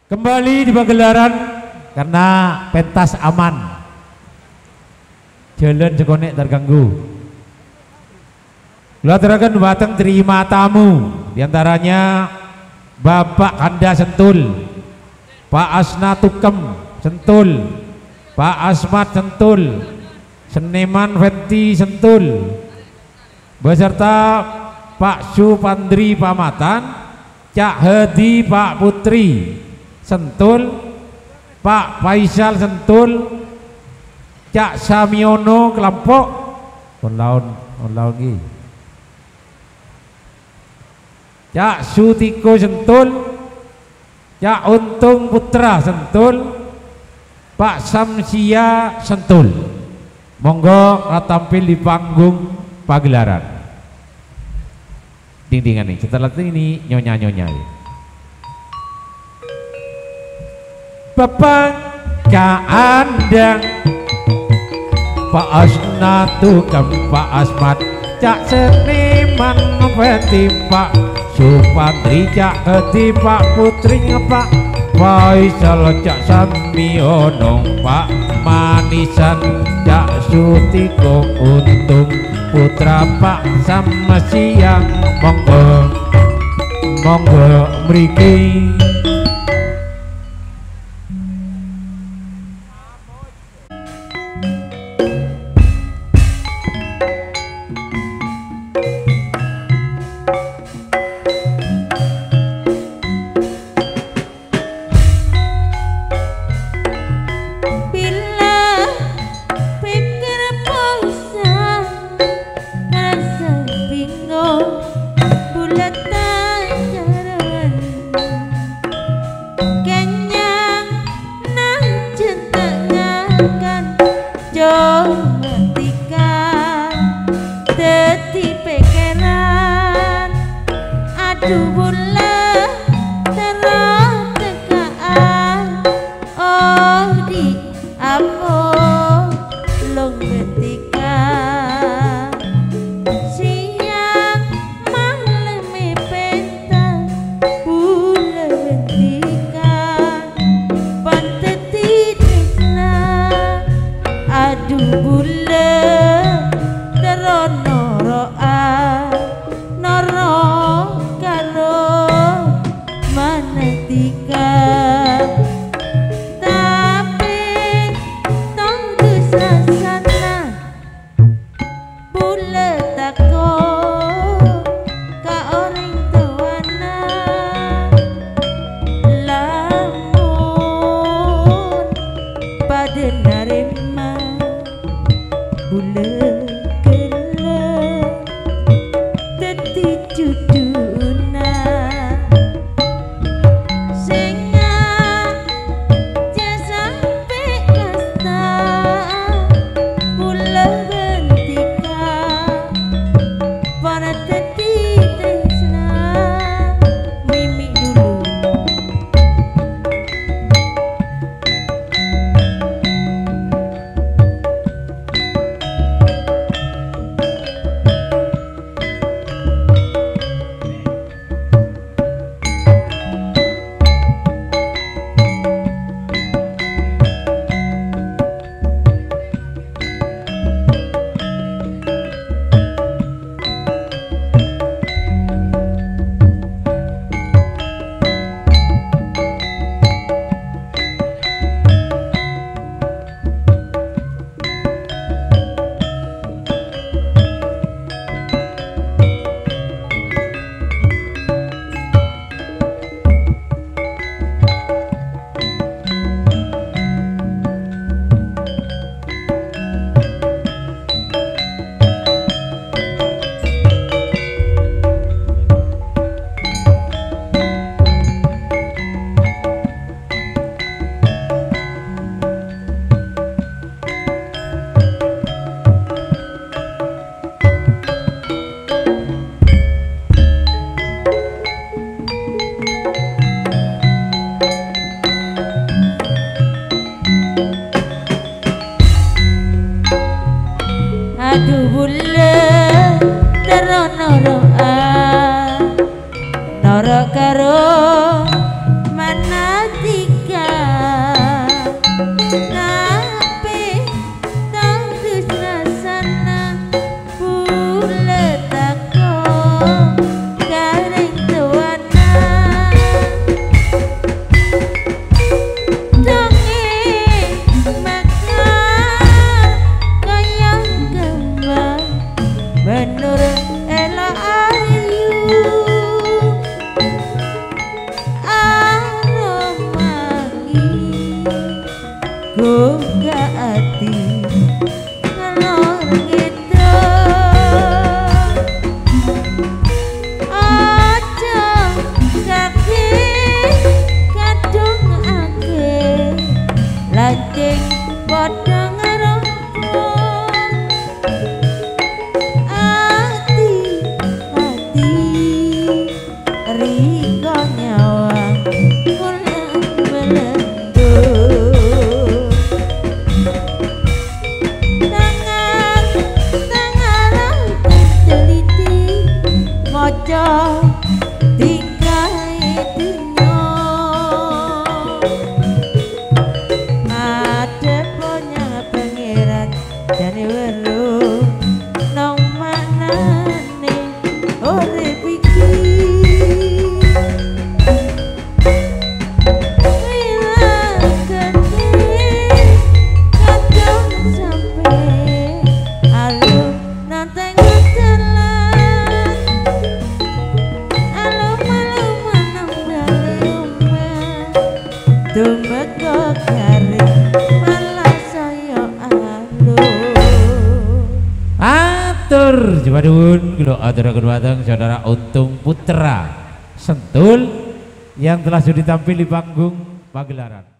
Kembali di pagelaran karena pentas aman, jalan jekonek terganggu. Aturaken batang terima tamu, diantaranya Bapak Kanda Sentul, Pak Asna Tukem Sentul, Pak Asmat Sentul, Seniman Venti Sentul, beserta Pak Supandri Pamatan, Cak Hedi Pak Putri Sentul, Pak Faisal Sentul, Cak Samiono Kelampok, on laun Cak Sutiko Sentul, Cak Untung Putra Sentul, Pak Samsia Sentul. Monggo tampil di panggung pagelaran. Ding-dingan nih, setelah ini nyonya-nyonya. Bapak Andang, Pak Asna Tukang, Pak Asmat, Cak Seniman Venti, Pak Supandri, Cak Hedi, Pak Putri, Pak Faisal, Cak Samiono, Pak Manisan, Cak Sutiko, Untung Putra, Pak sama siang. Monggo mriki. Sing tumegok garing malah saya alu. Atur Jumadun kula aturaken dhateng saudara Untung Putra Sentul yang telah sudah tampil di panggung pagelaran.